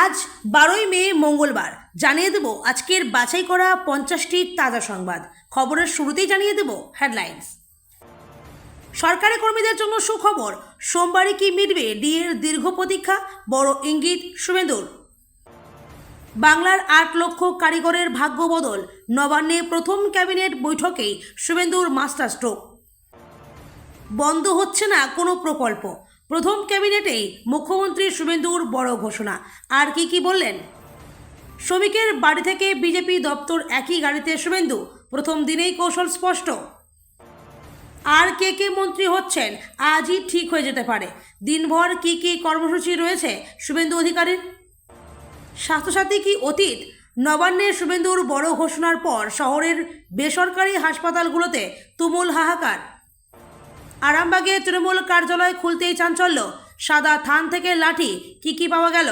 আজ 12ই মে মঙ্গলবার। জানিয়ে দেব আজকের বাছাই করা 50টি তাজা সংবাদ। খবরের শুরুতেই জানিয়ে দেব হেডলাইন্স। সরকারি কর্মীদের জন্য সুখবর, সোমবারই কি মিটবে ডিএর দীর্ঘ প্রতীক্ষা, বড় ইঙ্গিত শুভেন্দুর। বাংলার 8 লক্ষ কারিগরের ভাগ্য বদল, নবান্নে প্রথম ক্যাবিনেট বৈঠকেই শুভেন্দুর মাস্টার স্ট্রোক। বন্ধ হচ্ছে না কোনো প্রকল্প, প্রথম ক্যাবিনেটেই মুখ্যমন্ত্রী শুভেন্দুর বড় ঘোষণা। আর কি বললেন? শ্রমিকের বাড়ি থেকে বিজেপি দপ্তর একই গাড়িতে শুভেন্দু, প্রথম দিনেই কৌশল স্পষ্ট। আর কে মন্ত্রী হচ্ছেন আজই ঠিক হয়ে যেতে পারে। দিনভর কি কর্মসূচি রয়েছে শুভেন্দু অধিকারীর? স্বাস্থ্যসাথী কি অতীত? নবান্নে শুভেন্দুর বড় ঘোষণার পর শহরের বেসরকারি হাসপাতালগুলোতে তুমুল হাহাকার। আরামবাগে তৃণমূল কার্যালয় খুলতেই চাঞ্চল্য, সাদা থান থেকে লাঠি, কি পাওয়া গেল?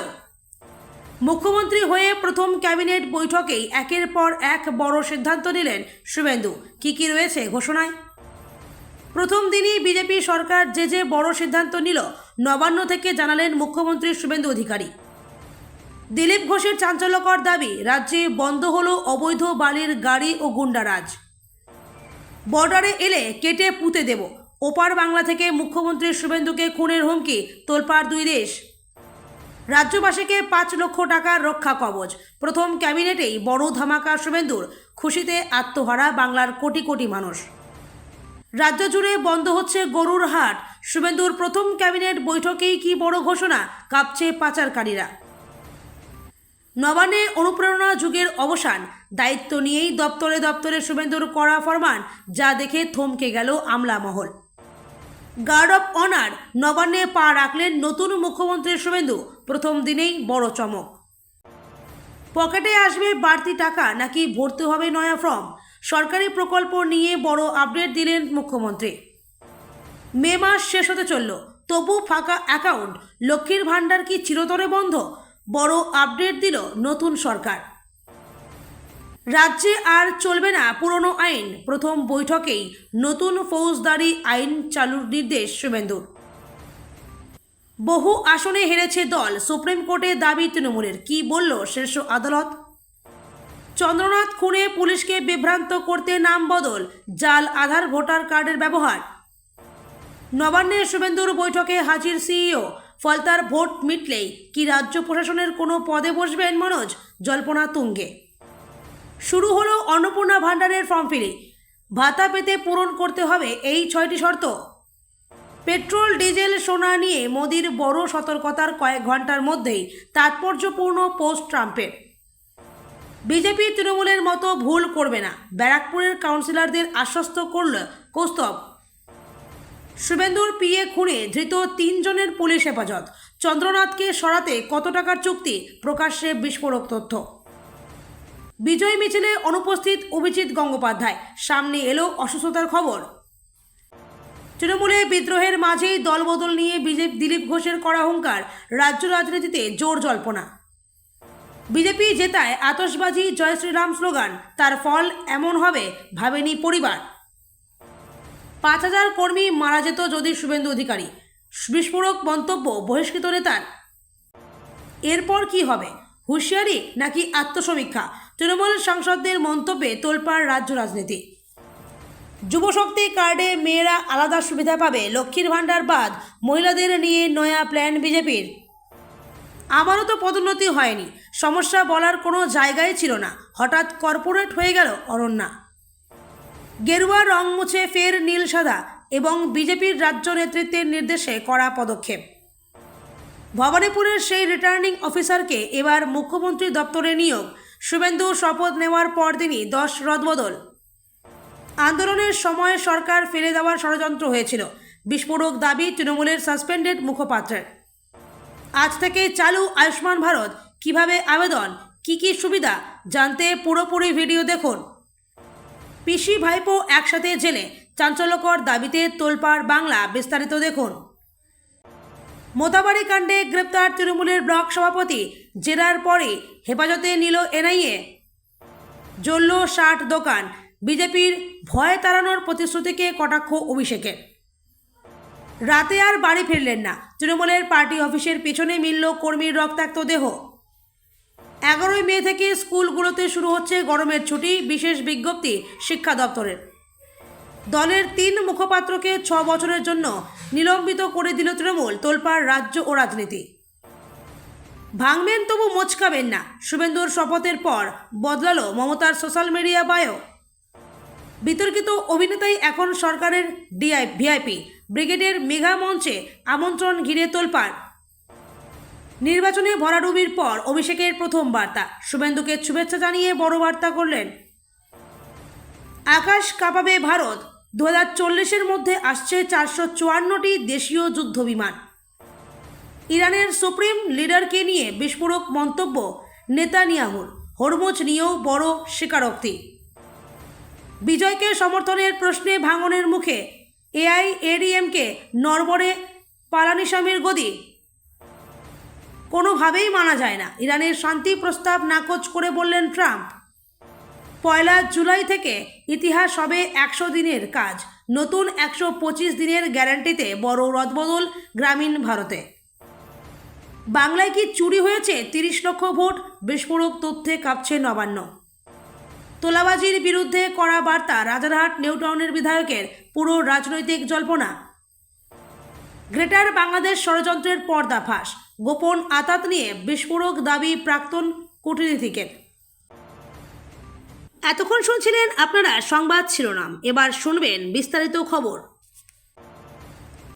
মুখ্যমন্ত্রী হয়ে প্রথম ক্যাবিনেট বৈঠকেই একের পর এক বড় সিদ্ধান্ত নিলেন শুভেন্দু। কি রয়েছে ঘোষণায়? প্রথম দিনই বিজেপি সরকার যে বড় সিদ্ধান্ত নিল, নবান্ন থেকে জানালেন মুখ্যমন্ত্রী শুভেন্দু অধিকারী। দিলীপ ঘোষের চাঞ্চল্যকর দাবি, রাজ্যে বন্ধ হলো অবৈধ বালির গাড়ি ও গুন্ডারাজ। বর্ডারে এলে কেটে পুঁতে দেব, ওপার বাংলা থেকে মুখ্যমন্ত্রী শুভেন্দুকে খুনের হুমকি, তোলপাড় দুই দেশ। রাজ্যবাসীকে 5 লক্ষ টাকার রক্ষা কবচ, প্রথম ক্যাবিনেটেই বড় ধামাকা শুভেন্দুর, খুশিতে আত্মহারা বাংলার কোটি মানুষ। রাজ্য জুড়ে বন্ধ হচ্ছে গরুর হাট, শুভেন্দুর প্রথম ক্যাবিনেট বৈঠকেই কি বড় ঘোষণা, কাঁপছে পাচারকারীরা। নবান্নে অনুপ্রেরণা যুগের অবসান, দায়িত্ব নিয়েই দপ্তরে শুভেন্দুর কড়া ফরমান, যা দেখে থমকে গেল আমলা মহল। গার্ড অফ অনার, নবান্নে পা রাখলেন নতুন মুখ্যমন্ত্রী শুভেন্দু, প্রথম দিনেই বড় চমক। পকেটে আসবে বাড়তি টাকা নাকি ভরতে হবে নয়া ফর্ম? সরকারি প্রকল্প নিয়ে বড় আপডেট দিলেন মুখ্যমন্ত্রী। মে মাস শেষ হতে চলল, তবু ফাঁকা অ্যাকাউন্ট, লক্ষ্মীর ভাণ্ডার কি চিরতরে বন্ধ? বড় আপডেট দিল নতুন সরকার। রাজ্যে আর চলবে না পুরনো আইন, প্রথম বৈঠকেই নতুন ফৌজদারি আইন চালুর নির্দেশ শুভেন্দুর। বহু আসনে হেরেছে দল, সুপ্রিম কোর্টে দাবি তৃণমূলের, কি বলল শীর্ষ আদালত? চন্দ্রনাথ খুনে পুলিশকে বিভ্রান্ত করতে নাম বদল, জাল আধার ভোটার কার্ডের ব্যবহার। নবান্নে শুভেন্দুর বৈঠকে হাজির সিইও, ফলতার ভোট মিটলেই কি রাজ্য প্রশাসনের কোনো পদে বসবেন মনোজ? জল্পনা তুঙ্গে। শুরু হলো অন্নপূর্ণা ভাণ্ডারের ফর্ম ফিলি, ভাতা পেতে পূরণ করতে হবে এই 6টি শর্ত। পেট্রোল ডিজেল সোনা নিয়ে মোদির বড় সতর্কতার কয়েক ঘন্টার মধ্যেই তাৎপর্যপূর্ণ পোস্ট ট্রাম্পের। বিজেপি তৃণমূলের মতো ভুল করবে না, ব্যারাকপুরের কাউন্সিলরদের আশ্বস্ত করল কৌস্তব। শুভেন্দুর পিএ খুনে ধৃত 3 জনের পুলিশ হেফাজত, চন্দ্রনাথকে সরাতে কত টাকার চুক্তি, প্রকাশ্যে বিস্ফোরক তথ্য। বিজয় মিছিলে অনুপস্থিত অভিজিৎ গঙ্গোপাধ্যায়, সামনে এলো অসুস্থতার খবর। তৃণমূলে বিদ্রোহের মাঝেই দলবদল নিয়ে দিলীপ ঘোষের কড়া হুঙ্কার, রাজ্য রাজনীতিতে জোর জল্পনা। বিজেপি জেতায় আতশবাজি, জয় শ্রীরাম স্লোগান, তার ফল এমন হবে ভাবেনি পরিবার। 5000 কর্মী মারা যেত যদি শুভেন্দু অধিকারী, বিস্ফোরক মন্তব্য বহিষ্কৃত নেতার। এরপর কি হবে? হুঁশিয়ারি নাকি আত্মসমীক্ষা? তৃণমূল সাংসদদের মন্তব্যে তোলপাড় রাজ্য রাজনীতি। যুবশক্তি কার্ডে মেয়েরা আলাদা সুবিধা পাবে, লক্ষ্মীর ভাণ্ডার বাদ, মহিলাদের নিয়ে নয়া প্ল্যান বিজেপির। আমারও তো পদোন্নতি হয়নি, সমস্যা বলার কোনো জায়গায় ছিল না, হঠাৎ কর্পোরেট হয়ে গেল অরণ্যা। গেরুয়া রং মুছে ফের নীল সাদা, এবং বিজেপির রাজ্য নেতৃত্বের নির্দেশে কড়া পদক্ষেপ। ভবানীপুরের সেই রিটার্নিং অফিসারকে এবার মুখ্যমন্ত্রী দপ্তরে নিয়োগ, শুভেন্দু শপথ নেওয়ার পরদিনই 10 রদবদল। আন্দোলনের সময় সরকার ফেলে দেওয়ার ষড়যন্ত্র হয়েছিল, বিস্ফোরক দাবি তৃণমূলের সাসপেন্ডেড মুখপাত্রের। আজ থেকে চালু আয়ুষ্মান ভারত, কিভাবে আবেদন, কি সুবিধা জানতে পুরোপুরি ভিডিও দেখুন। পিসি ভাইপো একসাথে জেলে, চাঞ্চল্যকর দাবিতে তোলপাড় বাংলা, বিস্তারিত দেখুন। মোতাবাড়ি কাণ্ডে গ্রেপ্তার তৃণমূলের ব্লক সভাপতি, জেরার পরে হেফাজতে নিল এনআইএ। জ্বলল 60 দোকান, বিজেপির ভয় তাড়ানোর প্রতিশ্রুতিকে কটাক্ষ অভিষেকের। রাতে আর বাড়ি ফিরলেন না, তৃণমূলের পার্টি অফিসের পেছনে মিলল কর্মীর রক্তাক্ত দেহ। 11ই মে থেকে স্কুলগুলোতে শুরু হচ্ছে গরমের ছুটি, বিশেষ বিজ্ঞপ্তি শিক্ষা দপ্তরের। দলের 3 মুখপাত্রকে 6 বছরের জন্য নিলম্বিত করে দিল তৃণমূল, তোলপাড় রাজ্য ও রাজনীতি। ভাঙবেন তবু মোচকাবেন না, শুভেন্দুর শপথের পর বদলালো মমতার সোশ্যাল মিডিয়া বায়ো। বিতর্কিত অভিনেতাই এখন সরকারের ভিআইপি, ব্রিগেডের মেগা মঞ্চে আমন্ত্রণ ঘিরে তোলপাড়। নির্বাচনে ভরাডুবির পর অভিষেকের প্রথম বার্তা, শুভেন্দুকে শুভেচ্ছা জানিয়ে বড় বার্তা করলেন। আকাশ কাঁপাবে ভারত, 2040-এর মধ্যে আসছে 454টি দেশীয় যুদ্ধ বিমান। ইরানের সুপ্রিম লিডারকে নিয়ে বিস্ফোরক মন্তব্য নেতানিয়াহুর, হরমুজ নিয়েও বড় স্বীকারোক্তি। বিজয়কে সমর্থনের প্রশ্নে ভাঙনের মুখে এআইএডিএমকে নড়বড়ে পালানিস্বামীর গদি। কোনোভাবেই মানা যায় না, ইরানের শান্তি প্রস্তাব নাকচ করে বললেন ট্রাম্প। 1 জুলাই থেকে ইতিহাস হবে 100 দিনের কাজ, নতুন 125 দিনের গ্যারান্টিতে বড় রদবদল গ্রামীণ ভারতে। বাংলায় কি চুরি হয়েছে 30 লক্ষ ভোট, বিস্ফোরক তথ্যে কাঁপছে নবান্ন। তোলাবাজির বিরুদ্ধে কড়া বার্তা রাজারহাট নিউটাউনের বিধায়কের, পুরো রাজনৈতিক জল্পনা। গ্রেটার বাংলাদেশ ষড়যন্ত্রের পর্দাফাঁস, গোপন আতাত নিয়ে বিস্ফোরক দাবি প্রাক্তন কূটনীতিকের। এতক্ষণ শুনছিলেন আপনারা সংবাদ শিরোনাম, এবার শুনবেন বিস্তারিত খবর।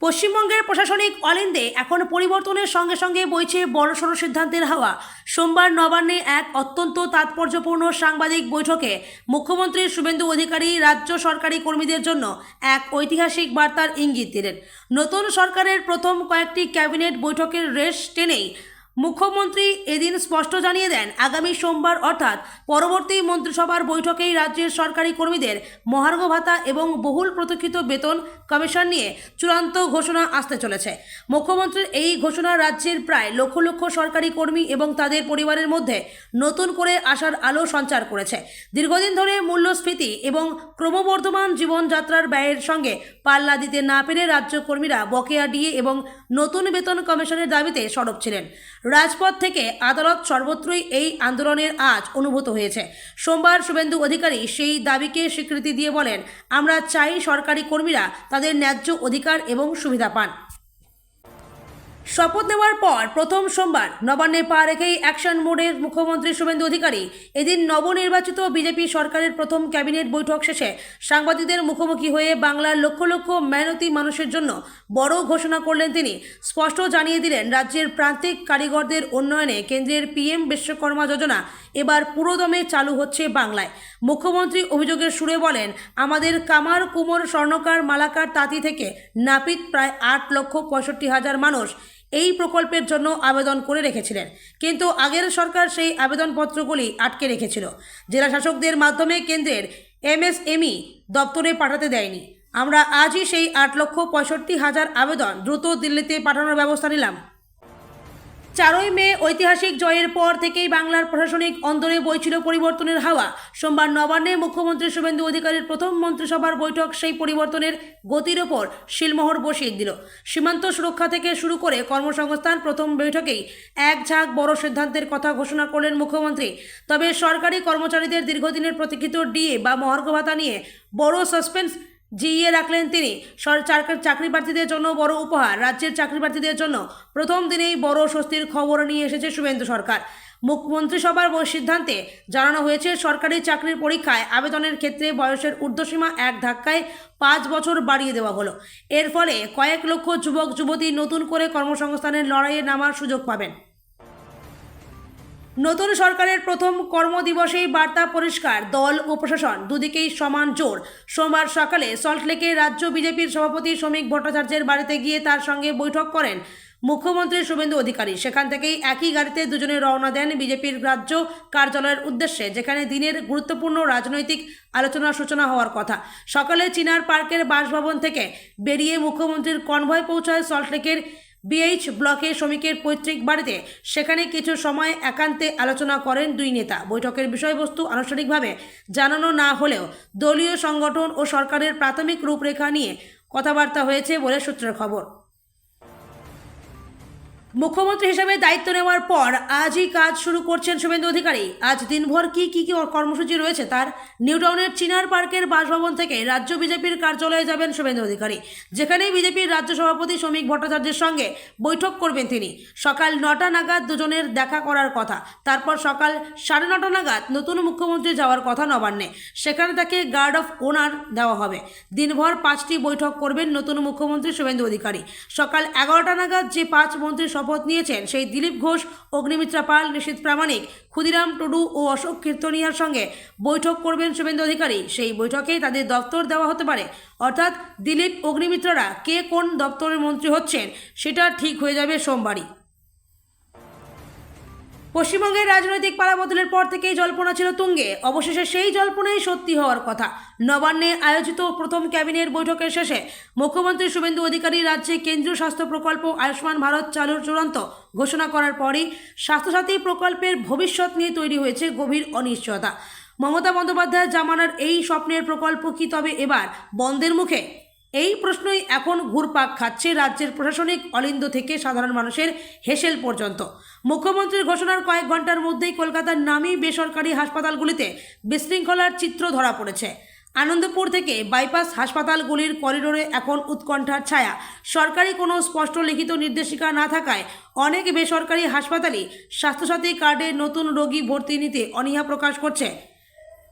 পশ্চিমবঙ্গের প্রশাসনিক অলিন্দে এখন পরিবর্তনের সঙ্গে সঙ্গে বইছে বড়সড় সিদ্ধান্তের হাওয়া। সোমবার নবান্নে এক অত্যন্ত তাৎপর্যপূর্ণ সাংবাদিক বৈঠকে মুখ্যমন্ত্রী শুভেন্দু অধিকারী রাজ্য সরকারি কর্মীদের জন্য এক ঐতিহাসিক বার্তার ইঙ্গিত দিলেন। নতুন সরকারের প্রথম কয়েকটি ক্যাবিনেট বৈঠকের রেশ টেনেই মুখ্যমন্ত্রী এদিন স্পষ্ট জানিয়ে দেন, আগামী সোমবার অর্থাৎ পরবর্তী মন্ত্রিসভার বৈঠকেই রাজ্যের সরকারি কর্মীদের মহার্ঘ ভাতা এবং বহুল প্রতীক্ষিত বেতন কমিশন নিয়ে চূড়ান্ত ঘোষণা আসতে চলেছে। মুখ্যমন্ত্রীর এই ঘোষণা রাজ্যের প্রায় লক্ষ লক্ষ সরকারি কর্মী এবং তাদের পরিবারের মধ্যে নতুন করে আশার আলো সঞ্চার করেছে। দীর্ঘদিন ধরে মূল্যস্ফীতি এবং ক্রমবর্ধমান জীবনযাত্রার ব্যয়ের সঙ্গে পাল্লা দিতে না পেরে রাজ্য কর্মীরা বকেয়া ডিএ এবং নতুন বেতন কমিশনের দাবিতে সরব ছিলেন। রাজপথ থেকে আদালত সর্বত্রই এই আন্দোলনের আজ অনুভূত হয়েছে। সোমবার শুভেন্দু অধিকারী সেই দাবিকে স্বীকৃতি দিয়ে বলেন, আমরা চাই সরকারি কর্মীরা তাদের ন্যায্য অধিকার এবং সুবিধা পান। শপথ নেওয়ার পর প্রথম সোমবার নবান্নে পা রেখেই অ্যাকশন মোডের মুখ্যমন্ত্রী শুভেন্দু অধিকারী এদিন নবনির্বাচিত বিজেপি সরকারের প্রথম ক্যাবিনেট বৈঠক শেষে সাংবাদিকদের মুখোমুখি হয়ে বাংলার লক্ষ লক্ষ মেহনতি মানুষের জন্য বড় ঘোষণা করলেন তিনি। স্পষ্ট জানিয়ে দিলেন, রাজ্যের প্রান্তিক কারিগরদের উন্নয়নে কেন্দ্রের পিএম বিশ্বকর্মা যোজনা এবার পুরোদমে চালু হচ্ছে বাংলায়। মুখ্যমন্ত্রী অভিযোগের সুরে বলেন, আমাদের কামার, কুমোর, স্বর্ণকার, মালাকার, তাঁতি থেকে নাপিত প্রায় 8,65,000 মানুষ এই প্রকল্পের জন্য আবেদন করে রেখেছিলেন, কিন্তু আগের সরকার সেই আবেদনপত্রগুলি আটকে রেখেছিল। জেলা শাসকদের মাধ্যমে কেন্দ্রের এমএসএমই দপ্তরে পাঠাতে দেয়নি। আমরা আজই সেই 8,65,000 আবেদন দ্রুত দিল্লিতে পাঠানোর ব্যবস্থা নিলাম। 4ই মে ঐতিহাসিক জয়ের পর থেকেই বাংলার প্রশাসনিক অন্দরে বইছিল পরিবর্তনের হাওয়া। সোমবার নবান্নে মুখ্যমন্ত্রী শুভেন্দু অধিকারীর প্রথম মন্ত্রিসভার বৈঠক সেই পরিবর্তনের গতির ওপর শিলমোহর বসিয়ে দিল। সীমান্ত সুরক্ষা থেকে শুরু করে কর্মসংস্থান, প্রথম বৈঠকেই এক ঝাঁক বড় সিদ্ধান্তের কথা ঘোষণা করলেন মুখ্যমন্ত্রী। তবে সরকারি কর্মচারীদের দীর্ঘদিনের প্রতীক্ষিত ডিএ বা মহার্ঘ ভাতা নিয়ে বড় সাসপেন্স জিইয়ে রাখলেন তিনি। চাকরি প্রার্থীদের জন্য বড় উপহার, রাজ্যের চাকরি প্রার্থীদের জন্য প্রথম দিনেই বড় স্বস্তির খবর নিয়ে এসেছে শুভেন্দু সরকার। মন্ত্রিসভার সিদ্ধান্তে জানানো হয়েছে, সরকারি চাকরির পরীক্ষায় আবেদনের ক্ষেত্রে বয়সের ঊর্ধ্বসীমা এক ধাক্কায় 5 বছর বাড়িয়ে দেওয়া হলো। এর ফলে কয়েক লক্ষ যুবক যুবতী নতুন করে কর্মসংস্থানের লড়াইয়ে নামার সুযোগ পাবেন। নতুন সরকারের প্রথম কর্মদিবসেই বার্তা পরিষ্কার, দল ও প্রশাসন দুদিকেই সমান জোর। সোমবার সকালে সল্টলেকে রাজ্য বিজেপির সভাপতি শ্রমিক ভট্টাচার্যের বাড়িতে গিয়ে তার সঙ্গে বৈঠক করেন মুখ্যমন্ত্রী শুভেন্দু অধিকারী। সেখান থেকেই একই গাড়িতে দুজনে রওনা দেন বিজেপির রাজ্য কার্যালয়ের উদ্দেশ্যে, যেখানে দিনের গুরুত্বপূর্ণ রাজনৈতিক আলোচনার সূচনা হওয়ার কথা। সকালে চিনার পার্কের বাসভবন থেকে বেরিয়ে মুখ্যমন্ত্রীর কনভয় পৌঁছায় সল্টলেকের বিএইচ ব্লকে শ্রমিকের পৈতৃক বাড়িতে। সেখানে কিছু সময় একান্তে আলোচনা করেন দুই নেতা। বৈঠকের বিষয়বস্তু আনুষ্ঠানিকভাবে জানানো না হলেও দলীয় সংগঠন ও সরকারের প্রাথমিক রূপরেখা নিয়ে কথাবার্তা হয়েছে বলে সূত্রের খবর। মুখ্যমন্ত্রী হিসেবে দায়িত্ব নেওয়ার পর আজই কাজ শুরু করছেন শুভেন্দু অধিকারী। আজ দিনভর কি কর্মসূচি রয়েছে তার। নিউটাউনের চিনার পার্কের বাসভবন থেকে রাজ্য বিজেপির কার্যালয়ে যাবেন শুভেন্দু অধিকারী, যেখানেই বিজেপির রাজ্য সভাপতি শ্রমিক ভট্টাচার্যের সঙ্গে বৈঠক করবেন তিনি। সকাল 9টা নাগাদ দুজনের দেখা করার কথা, তারপর সকাল 9:30 নাগাদ নতুন মুখ্যমন্ত্রী যাওয়ার কথা নবান্নে, সেখানে তাকে গার্ড অফ অনার দেওয়া হবে। দিনভর 5টি বৈঠক করবেন নতুন মুখ্যমন্ত্রী শুভেন্দু অধিকারী। সকাল 11টা নাগাদ যে 5 মন্ত্রী শপথ নিয়েছেন সেই দিলীপ ঘোষ, অগ্নিমিত্রা পাল, নিশীথ প্রামাণিক, ক্ষুদিরাম টুডু ও অশোক কীর্তনিয়ার সঙ্গে বৈঠক করবেন শুভেন্দু অধিকারী। সেই বৈঠকেই তাদের দপ্তর দেওয়া হতে পারে, অর্থাৎ দিলীপ, অগ্নিমিত্ররা কে কোন দপ্তরের মন্ত্রী হচ্ছেন সেটা ঠিক হয়ে যাবে সোমবারই। পশ্চিমবঙ্গের রাজনৈতিক পালাবদলের পর থেকেই জল্পনা ছিল তুঙ্গে। অবশেষে সেই জল্পনাই সত্যি হওয়ার কথা। নবান্নে আয়োজিত প্রথম ক্যাবিনেট বৈঠকের শেষে মুখ্যমন্ত্রী শুভেন্দু অধিকারী রাজ্যে কেন্দ্রীয় স্বাস্থ্য প্রকল্প আয়ুষ্মান ভারত চালুর চূড়ান্ত ঘোষণা করার পরই স্বাস্থ্যসাথী প্রকল্পের ভবিষ্যৎ নিয়ে তৈরি হয়েছে গভীর অনিশ্চয়তা। মমতা বন্দ্যোপাধ্যায় জামানার এই স্বপ্নের প্রকল্প কি তবে এবার বন্ধের মুখে? এই প্রশ্নই এখন ঘুরপাক খাচ্ছে রাজ্যের প্রশাসনিক অলিন্দ থেকে সাধারণ মানুষের হেসেল পর্যন্ত। মুখ্যমন্ত্রীর ঘোষণার কয়েক ঘন্টার মধ্যেই কলকাতার নামী বেসরকারি হাসপাতালগুলিতে বিশৃঙ্খলার চিত্র ধরা পড়েছে। আনন্দপুর থেকে বাইপাস হাসপাতালগুলির করিডোরে এখন উৎকণ্ঠার ছায়া। সরকারি কোনো স্পষ্ট লিখিত নির্দেশিকা না থাকায় অনেক বেসরকারি হাসপাতালই স্বাস্থ্যসাথী কার্ডে নতুন রোগী ভর্তি নিতে অনীহা প্রকাশ করছে।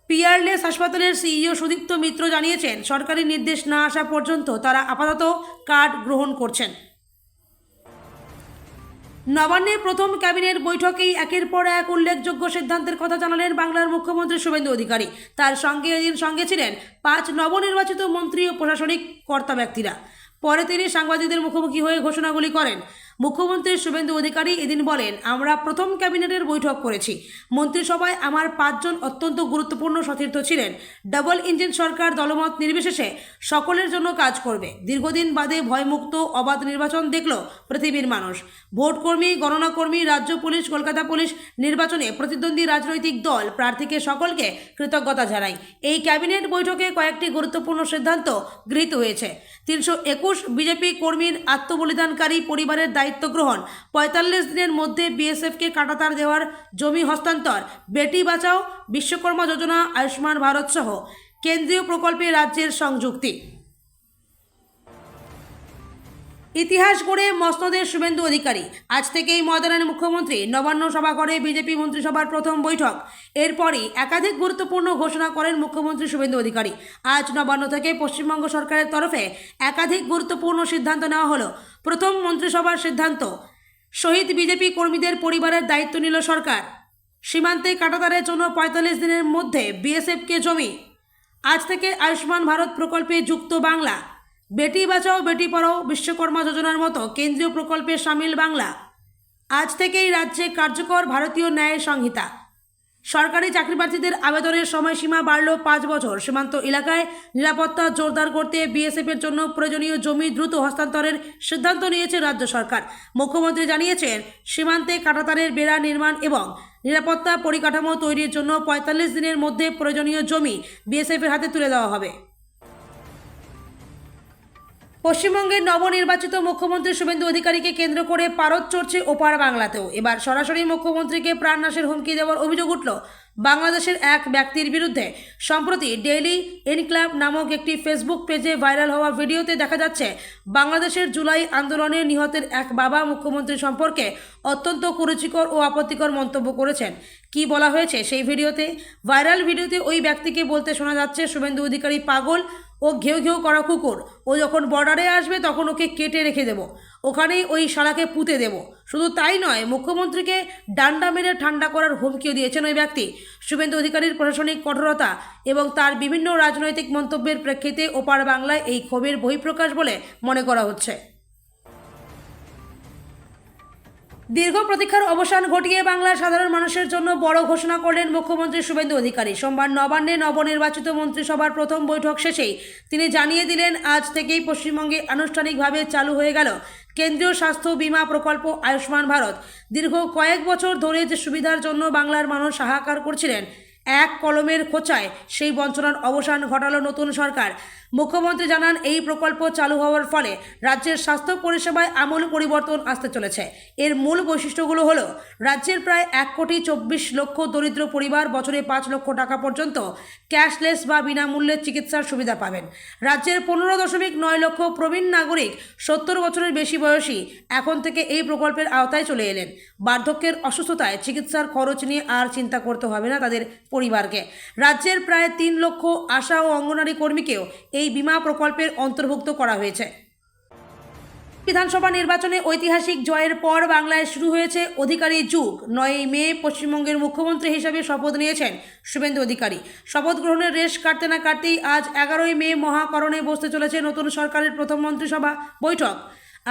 পিয়ারলেস হাসপাতালের সিইও সুদীপ্ত মিত্র জানিয়েছেন, সরকারি নির্দেশ না আসা পর্যন্ত তারা আপাতত কার্ড গ্রহণ করছেন। নবান্নের প্রথম ক্যাবিনেট বৈঠকেই একের পর এক উল্লেখযোগ্য সিদ্ধান্তের কথা জানালেন বাংলার মুখ্যমন্ত্রী শুভেন্দু অধিকারী। তার সঙ্গে এদিন সঙ্গে ছিলেন 5 নবনির্বাচিত মন্ত্রী ও প্রশাসনিক কর্তা ব্যক্তিরা। পরে তিনি সাংবাদিকদের মুখোমুখি হয়ে ঘোষণাগুলি করেন। মুখ্যমন্ত্রী শুভেন্দু অধিকারী এদিন বলেন, আমরা প্রথম ক্যাবিনেটের বৈঠক করেছি। মন্ত্রিসভায় আমার 5 জন অত্যন্ত গুরুত্বপূর্ণ সতীর্থ ছিলেন। ডাবল ইঞ্জিন সরকার দলমত নির্বিশেষে সকলের জন্য কাজ করবে। দীর্ঘদিন বাদে ভয়মুক্ত অবাধ নির্বাচন দেখল পৃথিবীর মানুষ। ভোটকর্মী, গণনাকর্মী, রাজ্য পুলিশ, কলকাতা পুলিশ নির্বাচনে প্রতিদ্বন্দ্বী রাজনৈতিক দল, প্রার্থীকে সকলকে কৃতজ্ঞতা জানাই। এই ক্যাবিনেট বৈঠকে কয়েকটি গুরুত্বপূর্ণ সিদ্ধান্ত গৃহীত হয়েছে। 321 বিজেপি কর্মীর আত্মবলিদানকারী পরিবারের দায়িত্ব গ্রহণ, 45 দিনের মধ্যে বিএসএফকে কাঁটাতার দেওয়ার জমি হস্তান্তর, বেটি বাঁচাও, বিশ্বকর্মা যোজনা, আয়ুষ্মান ভারত সহ কেন্দ্রীয় প্রকল্পে রাজ্যের সংযুক্তি। ইতিহাস গড়ে মসনদের শুভেন্দু অধিকারী। আজ থেকেই ময়দানে মুখ্যমন্ত্রী। নবান্ন সভাঘরে বিজেপি মন্ত্রিসভার প্রথম বৈঠক। এরপরই একাধিক গুরুত্বপূর্ণ ঘোষণা করেন মুখ্যমন্ত্রী শুভেন্দু অধিকারী। আজ নবান্ন থেকে পশ্চিমবঙ্গ সরকারের তরফে একাধিক গুরুত্বপূর্ণ সিদ্ধান্ত নেওয়া হলো। প্রথম মন্ত্রিসভার সিদ্ধান্ত, শহীদ বিজেপি কর্মীদের পরিবারের দায়িত্ব নিল সরকার। সীমান্তে কাঁটাতারের জন্য 45 দিনের মধ্যে বিএসএফকে জমি। আজ থেকে আয়ুষ্মান ভারত প্রকল্পে যুক্ত বাংলা। বেটি বাঁচাও বেটি পড়াও, বিশ্বকর্মা যোজনার মতো কেন্দ্রীয় প্রকল্পে সামিল বাংলা। আজ থেকেই রাজ্যে কার্যকর ভারতীয় ন্যায় সংহিতা। সরকারি চাকরিপ্রার্থীদের আবেদনের সময়সীমা বাড়ল 5 বছর। সীমান্ত এলাকায় নিরাপত্তা জোরদার করতে বিএসএফের জন্য প্রয়োজনীয় জমি দ্রুত হস্তান্তরের সিদ্ধান্ত নিয়েছে রাজ্য সরকার। মুখ্যমন্ত্রী জানিয়েছেন, সীমান্তে কাঁটাতারের বেড়া নির্মাণ এবং নিরাপত্তা পরিকাঠামো তৈরির জন্য 45 দিনের মধ্যে প্রয়োজনীয় জমি বিএসএফের হাতে তুলে দেওয়া হবে। পশ্চিমবঙ্গের নবনির্বাচিত মুখ্যমন্ত্রী শুভেন্দু অধিকারীকে কেন্দ্র করে পারদ চড়ছে ওপার বাংলাতেও। এবার সরাসরি মুখ্যমন্ত্রীকে প্রাণনাশের হুমকি দেওয়ার অভিযোগ উঠল বাংলাদেশের এক ব্যক্তির বিরুদ্ধে। সম্প্রতি ডেইলি এনক্লাব নামক একটি ফেসবুক পেজে ভাইরাল হওয়া ভিডিওতে দেখা যাচ্ছে, বাংলাদেশের জুলাই আন্দোলনে নিহতের এক বাবা মুখ্যমন্ত্রী সম্পর্কে অত্যন্ত কুরুচিকর ও আপত্তিকর মন্তব্য করেছেন। কি বলা হয়েছে সেই ভিডিওতে? ভাইরাল ভিডিওতে ওই ব্যক্তিকে বলতে শোনা যাচ্ছে, শুভেন্দু অধিকারী পাগল ও ঘেউ ঘেউ করা কুকুর। ও যখন বর্ডারে আসবে তখন ওকে কেটে রেখে দেব, ওখানেই ওই শালাকে পুঁতে দেব। শুধু তাই নয়, মুখ্যমন্ত্রীকে ডান্ডা মেরে ঠান্ডা করার হুমকিও দিয়েছেন ওই ব্যক্তি। শুভেন্দু অধিকারীর প্রশাসনিক কঠোরতা এবং তার বিভিন্ন রাজনৈতিক মন্তব্যের প্রেক্ষিতে ওপার বাংলায় এই ক্ষোভের বহিঃপ্রকাশ বলে মনে করা হচ্ছে। দীর্ঘ প্রতীক্ষার অবসান ঘটিয়ে বাংলার সাধারণ মানুষের জন্য বড় ঘোষণা করলেন মুখ্যমন্ত্রী শুভেন্দু অধিকারী। সোমবার নবান্নে নবনির্বাচিত মন্ত্রিসভার প্রথম বৈঠক শেষেই তিনি জানিয়ে দিলেন, আজ থেকেই পশ্চিমবঙ্গে আনুষ্ঠানিকভাবে চালু হয়ে গেল কেন্দ্রীয় স্বাস্থ্য বীমা প্রকল্প আয়ুষ্মান ভারত। দীর্ঘ কয়েক বছর ধরে যে সুবিধার জন্য বাংলার মানুষ হাহাকার করছিলেন, এক কলমের খোঁচায় সেই বঞ্চনার অবসান ঘটালো নতুন সরকার। মুখ্যমন্ত্রী জানান, এই প্রকল্প চালু হওয়ার ফলে রাজ্যের স্বাস্থ্য পরিষেবায় আমূল পরিবর্তন আসতে চলেছে। এর মূল বৈশিষ্ট্যগুলো হলো, রাজ্যের প্রায় 1,24,00,000 দরিদ্র পরিবার বছরে 5 লক্ষ টাকা পর্যন্ত ক্যাশলেস বা বিনামূল্যে চিকিৎসার সুবিধা পাবেন। রাজ্যের 15.9 লক্ষ প্রবীণ নাগরিক 70 বছরের বেশি বয়সী এখন থেকে এই প্রকল্পের আওতায় চলে এলেন। বার্ধক্যের অসুস্থতায় চিকিৎসার খরচ নিয়ে আর চিন্তা করতে হবে না তাদের পরিবারকে। রাজ্যের প্রায় 3 লক্ষ আশা ও অঙ্গনওয়াড়ি কর্মীকেও এই বীমা প্রকল্পের অন্তর্ভুক্ত করা হয়েছে। বিধানসভা নির্বাচনে ঐতিহাসিক জয়ের পর বাংলায় শুরু হয়েছে অধিকারী যুগ। 9 মে পশ্চিমবঙ্গের মুখ্যমন্ত্রী হিসেবে শপথ নিয়েছেন শুভেন্দু অধিকারী। শপথ গ্রহণের রেশ কাটতে না কাটতেই আজ 11 মে মহাকরণে বসতে চলেছে নতুন সরকারের প্রথম মন্ত্রিসভা বৈঠক।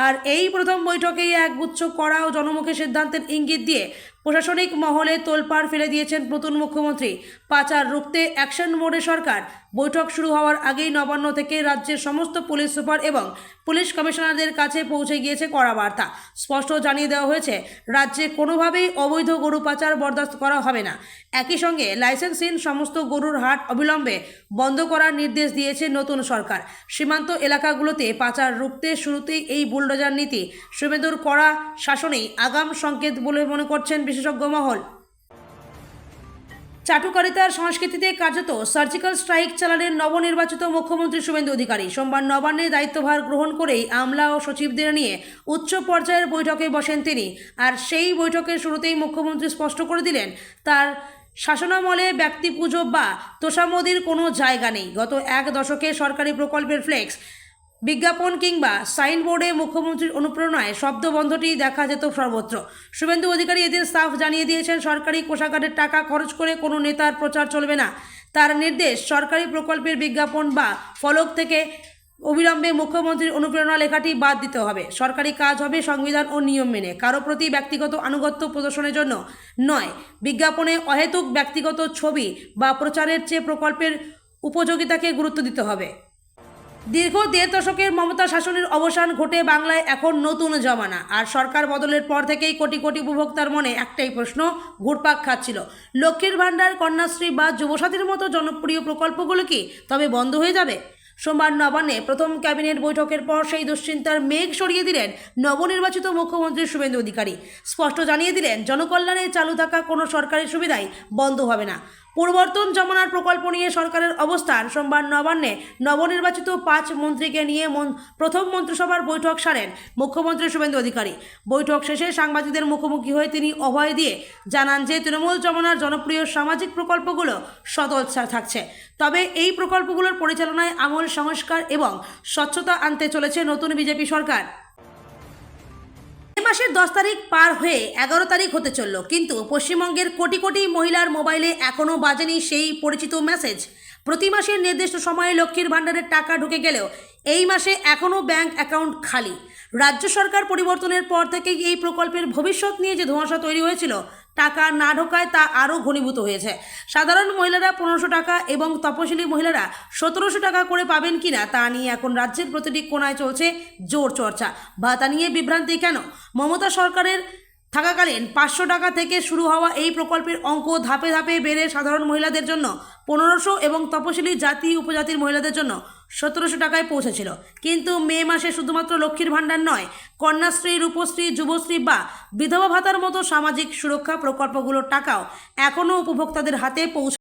আর এই প্রথম বৈঠকেই একগুচ্ছ কড়া ও জনমুখী সিদ্ধান্তের ইঙ্গিত দিয়ে প্রশাসনিক মহলে তোলপাড় ফেলে দিয়েছেন নতুন মুখ্যমন্ত্রী। পাচার রুখতে অ্যাকশন মোডে সরকার। বৈঠক শুরু হওয়ার আগেই নবান্ন থেকে রাজ্যের সমস্ত পুলিশ সুপার এবং পুলিশ কমিশনারদের কাছে পৌঁছে গিয়েছে কড়া বার্তা। স্পষ্ট জানিয়ে দেওয়া হয়েছে, রাজ্যে কোনোভাবেই অবৈধ গরু পাচার বরদাস্ত করা হবে না। একই সঙ্গে লাইসেন্সহীন সমস্ত গরুর হাট অবিলম্বে বন্ধ করার নির্দেশ দিয়েছে নতুন সরকার। সীমান্ত এলাকাগুলোতে পাচার রুখতে শুরুতেই এই বুলডোজার নীতি শুভেন্দুর কড়া শাসনেই আগাম সংকেত বলে মনে করছেন বিশেষজ্ঞ মহল। চাটুকারিতার সংস্কৃতিতে কার্যত সার্জিক্যাল স্ট্রাইক চালালেন নবনির্বাচিত মুখ্যমন্ত্রী শুভেন্দু অধিকারী। সোমবার নবান্নে দায়িত্বভার গ্রহণ করেই আমলা ও সচিবদের নিয়ে উচ্চ পর্যায়ের বৈঠকে বসেন তিনি। আর সেই বৈঠকের শুরুতেই মুখ্যমন্ত্রী স্পষ্ট করে দিলেন, তার শাসনামলে ব্যক্তি পুজো বা তোষামোদির কোনো জায়গা নেই। গত 1 দশকে সরকারি প্রকল্পের ফ্লেক্স, বিজ্ঞাপন কিংবা সাইনবোর্ডে মুখ্যমন্ত্রীর অনুপ্রেরণায় শব্দবন্ধটি দেখা যেত সর্বত্র। শুভেন্দু অধিকারী এদিন সাফ জানিয়ে দিয়েছেন, সরকারি কোষাগারের টাকা খরচ করে কোনো নেতার প্রচার চলবে না। তার নির্দেশ, সরকারি প্রকল্পের বিজ্ঞাপন বা ফলক থেকে অবিলম্বে মুখ্যমন্ত্রীর অনুপ্রেরণা লেখাটি বাদ দিতে হবে। সরকারি কাজ হবে সংবিধান ও নিয়ম মেনে, কারো প্রতি ব্যক্তিগত আনুগত্য প্রদর্শনের জন্য নয়। বিজ্ঞাপনে অহেতুক ব্যক্তিগত ছবি বা প্রচারের চেয়ে প্রকল্পের উপযোগিতাকে গুরুত্ব দিতে হবে। দীর্ঘ 1.5 দশকের মমতা শাসনের অবসান ঘটে বাংলায় এখন নতুন জমানা। আর সরকার বদলের পর থেকেই কোটি কোটি উপভোক্তার মনে একটাই প্রশ্ন ঘুরপাক খাচ্ছিল, লক্ষ্মীর ভাণ্ডার, কন্যাশ্রী বা যুবসাথীর মতো জনপ্রিয় প্রকল্পগুলো কি তবে বন্ধ হয়ে যাবে? সোমবার নবান্নে প্রথম ক্যাবিনেট বৈঠকের পর সেই দুশ্চিন্তার মেঘ সরিয়ে দিলেন নবনির্বাচিত মুখ্যমন্ত্রী শুভেন্দু অধিকারী। স্পষ্ট জানিয়ে দিলেন, জনকল্যাণে চালু থাকা কোনো সরকারি সুবিধাই বন্ধ হবে না। পূর্ববর্তন জমানার প্রকল্প নিয়ে সরকারের অবস্থান। সোমবার নবান্নে নবনির্বাচিত 5 মন্ত্রীকে নিয়ে প্রথম মন্ত্রিসভার বৈঠক সারেন মুখ্যমন্ত্রী শুভেন্দু অধিকারী। বৈঠক শেষে সাংবাদিকদের মুখোমুখি হয়ে তিনি অভয় দিয়ে জানান যে তৃণমূল জমানার জনপ্রিয় সামাজিক প্রকল্পগুলো সচল থাকছে। তবে এই প্রকল্পগুলোর পরিচালনায় আমূল সংস্কার এবং স্বচ্ছতা আনতে চলেছে নতুন বিজেপি সরকার। মাসের 10 তারিখ পার হয়ে 11 তারিখ হতে চলল, কিন্তু পশ্চিমবঙ্গের কোটি কোটি মহিলার মোবাইলে এখনও বাজেনি সেই পরিচিত মেসেজ। প্রতি মাসের নির্দিষ্ট সময়ে লক্ষ্মীর ভাণ্ডারের টাকা ঢুকে গেলেও এই মাসে এখনও ব্যাংক অ্যাকাউন্ট খালি। রাজ্য সরকার পরিবর্তনের পর থেকেই এই প্রকল্পের ভবিষ্যৎ নিয়ে যে ধোঁয়াশা তৈরি হয়েছিল, টাকা না ঢোকায় তা আরও ঘনীভূত হয়েছে। সাধারণ মহিলারা 1500 টাকা এবং তপশিলি মহিলারা 1700 টাকা করে পাবেন কিনা তা নিয়ে এখন রাজ্যের প্রতিটি কোণায় চলছে জোর চর্চা। ভাতা নিয়ে বিভ্রান্তি কেন? মমতা সরকারের থাকাকালীন 500 টাকা থেকে শুরু হওয়া এই প্রকল্পের অঙ্ক ধাপে ধাপে বেড়ে সাধারণ মহিলাদের জন্য 1500 এবং তপশিলি জাতি উপজাতির মহিলাদের জন্য 1700 টাকায় পৌঁছেছিল। কিন্তু মে মাসে শুধুমাত্র লক্ষ্মীর ভাণ্ডার নয়, কন্যাশ্রী, রূপশ্রী, যুবশ্রী বা বিধবা ভাতার মতো সামাজিক সুরক্ষা প্রকল্পগুলোর টাকাও এখনও উপভোক্তাদের হাতে পৌঁছে